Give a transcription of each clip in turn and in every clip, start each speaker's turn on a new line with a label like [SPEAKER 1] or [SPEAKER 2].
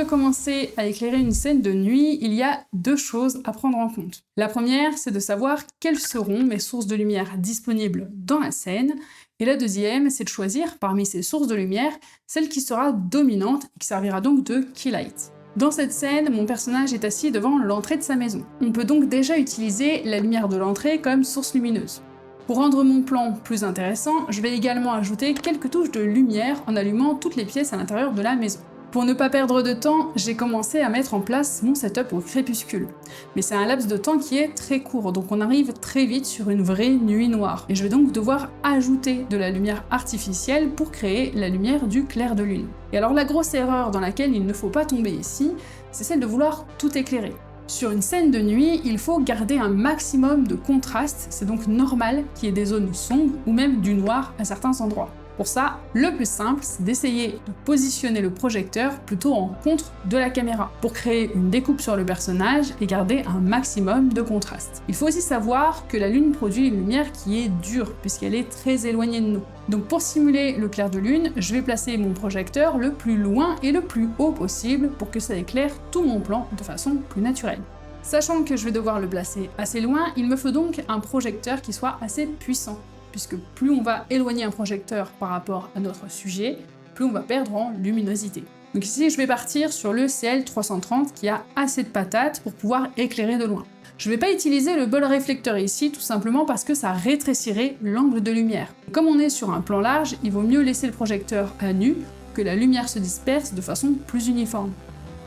[SPEAKER 1] de commencer à éclairer une scène de nuit, il y a deux choses à prendre en compte. La première, c'est de savoir quelles seront mes sources de lumière disponibles dans la scène, et la deuxième, c'est de choisir parmi ces sources de lumière celle qui sera dominante et qui servira donc de key light. Dans cette scène, mon personnage est assis devant l'entrée de sa maison. On peut donc déjà utiliser la lumière de l'entrée comme source lumineuse. Pour rendre mon plan plus intéressant, je vais également ajouter quelques touches de lumière en allumant toutes les pièces à l'intérieur de la maison. Pour ne pas perdre de temps, j'ai commencé à mettre en place mon setup au crépuscule. Mais c'est un laps de temps qui est très court, donc on arrive très vite sur une vraie nuit noire. Et je vais donc devoir ajouter de la lumière artificielle pour créer la lumière du clair de lune. Et alors la grosse erreur dans laquelle il ne faut pas tomber ici, c'est celle de vouloir tout éclairer. Sur une scène de nuit, il faut garder un maximum de contraste, c'est donc normal qu'il y ait des zones sombres ou même du noir à certains endroits. Pour ça, le plus simple, c'est d'essayer de positionner le projecteur plutôt en contre de la caméra, pour créer une découpe sur le personnage et garder un maximum de contraste. Il faut aussi savoir que la lune produit une lumière qui est dure, puisqu'elle est très éloignée de nous. Donc pour simuler le clair de lune, je vais placer mon projecteur le plus loin et le plus haut possible pour que ça éclaire tout mon plan de façon plus naturelle. Sachant que je vais devoir le placer assez loin, il me faut donc un projecteur qui soit assez puissant, puisque plus on va éloigner un projecteur par rapport à notre sujet, plus on va perdre en luminosité. Donc ici, je vais partir sur le CL330 qui a assez de patates pour pouvoir éclairer de loin. Je ne vais pas utiliser le bol réflecteur ici, tout simplement parce que ça rétrécirait l'angle de lumière. Comme on est sur un plan large, il vaut mieux laisser le projecteur à nu, que la lumière se disperse de façon plus uniforme.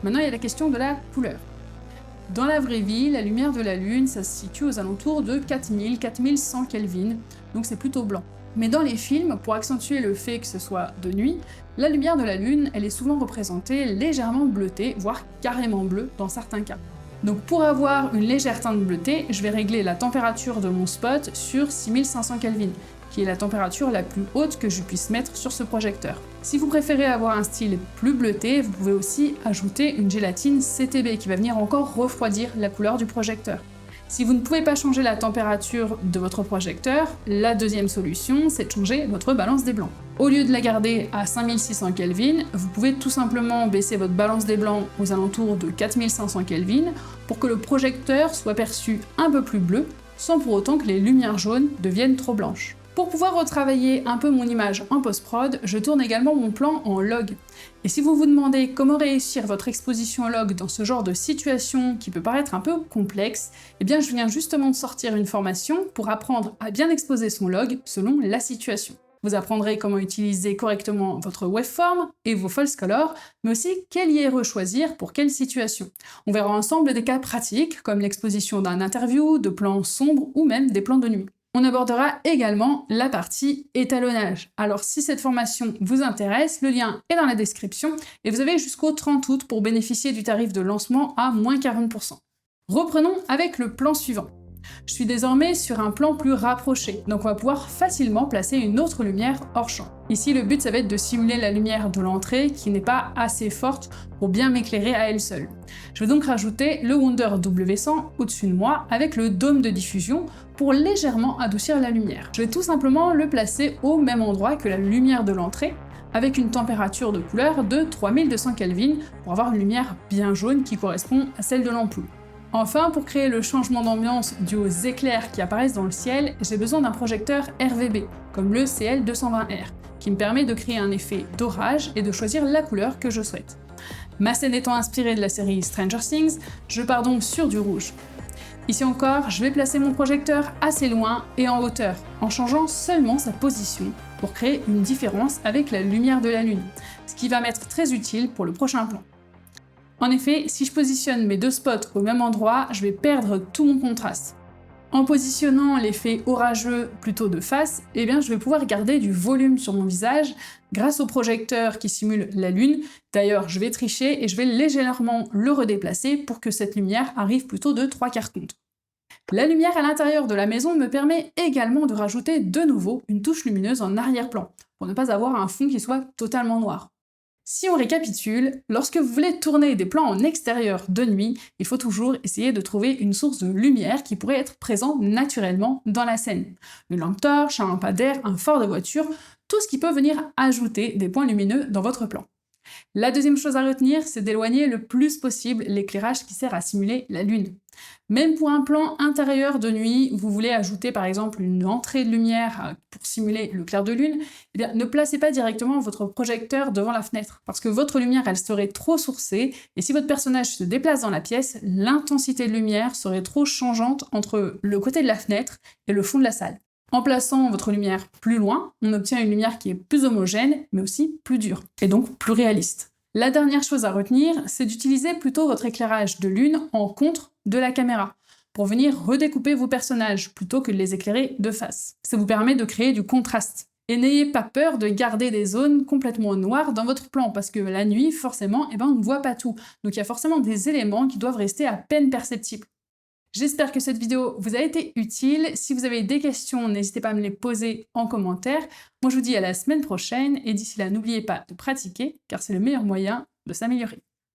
[SPEAKER 1] Maintenant, il y a la question de la couleur. Dans la vraie vie, la lumière de la Lune, ça se situe aux alentours de 4000-4100 Kelvin, donc c'est plutôt blanc. Mais dans les films, pour accentuer le fait que ce soit de nuit, la lumière de la Lune, elle est souvent représentée légèrement bleutée, voire carrément bleue dans certains cas. Donc pour avoir une légère teinte bleutée, je vais régler la température de mon spot sur 6500 Kelvin, qui est la température la plus haute que je puisse mettre sur ce projecteur. Si vous préférez avoir un style plus bleuté, vous pouvez aussi ajouter une gélatine CTB qui va venir encore refroidir la couleur du projecteur. Si vous ne pouvez pas changer la température de votre projecteur, la deuxième solution, c'est de changer votre balance des blancs. Au lieu de la garder à 5600 Kelvin, vous pouvez tout simplement baisser votre balance des blancs aux alentours de 4500 Kelvin pour que le projecteur soit perçu un peu plus bleu, sans pour autant que les lumières jaunes deviennent trop blanches. Pour pouvoir retravailler un peu mon image en post-prod, je tourne également mon plan en log. Et si vous vous demandez comment réussir votre exposition log dans ce genre de situation qui peut paraître un peu complexe, eh bien je viens justement de sortir une formation pour apprendre à bien exposer son log selon la situation. Vous apprendrez comment utiliser correctement votre waveform et vos false colors, mais aussi quel IRE choisir pour quelle situation. On verra ensemble des cas pratiques comme l'exposition d'un interview, de plans sombres ou même des plans de nuit. On abordera également la partie étalonnage. Alors si cette formation vous intéresse, le lien est dans la description et vous avez jusqu'au 30 août pour bénéficier du tarif de lancement à moins 40%. Reprenons avec le plan suivant. Je suis désormais sur un plan plus rapproché, donc on va pouvoir facilement placer une autre lumière hors champ. Ici, le but, ça va être de simuler la lumière de l'entrée qui n'est pas assez forte pour bien m'éclairer à elle seule. Je vais donc rajouter le Wonder W100 au-dessus de moi avec le dôme de diffusion pour légèrement adoucir la lumière. Je vais tout simplement le placer au même endroit que la lumière de l'entrée, avec une température de couleur de 3200 Kelvin pour avoir une lumière bien jaune qui correspond à celle de l'ampoule. Enfin, pour créer le changement d'ambiance dû aux éclairs qui apparaissent dans le ciel, j'ai besoin d'un projecteur RVB, comme le CL220R, qui me permet de créer un effet d'orage et de choisir la couleur que je souhaite. Ma scène étant inspirée de la série Stranger Things, je pars donc sur du rouge. Ici encore, je vais placer mon projecteur assez loin et en hauteur, en changeant seulement sa position pour créer une différence avec la lumière de la Lune, ce qui va m'être très utile pour le prochain plan. En effet, si je positionne mes deux spots au même endroit, je vais perdre tout mon contraste. En positionnant l'effet orageux plutôt de face, eh bien je vais pouvoir garder du volume sur mon visage grâce au projecteur qui simule la lune. D'ailleurs, je vais tricher et je vais légèrement le redéplacer pour que cette lumière arrive plutôt de 3/4 contre. La lumière à l'intérieur de la maison me permet également de rajouter de nouveau une touche lumineuse en arrière-plan, pour ne pas avoir un fond qui soit totalement noir. Si on récapitule, lorsque vous voulez tourner des plans en extérieur de nuit, il faut toujours essayer de trouver une source de lumière qui pourrait être présente naturellement dans la scène. Une lampe torche, un lampadaire, un phare de voiture, tout ce qui peut venir ajouter des points lumineux dans votre plan. La deuxième chose à retenir, c'est d'éloigner le plus possible l'éclairage qui sert à simuler la lune. Même pour un plan intérieur de nuit, vous voulez ajouter par exemple une entrée de lumière pour simuler le clair de lune, eh bien, ne placez pas directement votre projecteur devant la fenêtre, parce que votre lumière, elle serait trop sourcée, et si votre personnage se déplace dans la pièce, l'intensité de lumière serait trop changeante entre le côté de la fenêtre et le fond de la salle. En plaçant votre lumière plus loin, on obtient une lumière qui est plus homogène, mais aussi plus dure, et donc plus réaliste. La dernière chose à retenir, c'est d'utiliser plutôt votre éclairage de lune en contre de la caméra, pour venir redécouper vos personnages, plutôt que de les éclairer de face. Ça vous permet de créer du contraste. Et n'ayez pas peur de garder des zones complètement noires dans votre plan, parce que la nuit, forcément, on ne voit pas tout. Donc il y a forcément des éléments qui doivent rester à peine perceptibles. J'espère que cette vidéo vous a été utile. Si vous avez des questions, n'hésitez pas à me les poser en commentaire. Moi, je vous dis à la semaine prochaine, et d'ici là, n'oubliez pas de pratiquer, car c'est le meilleur moyen de s'améliorer.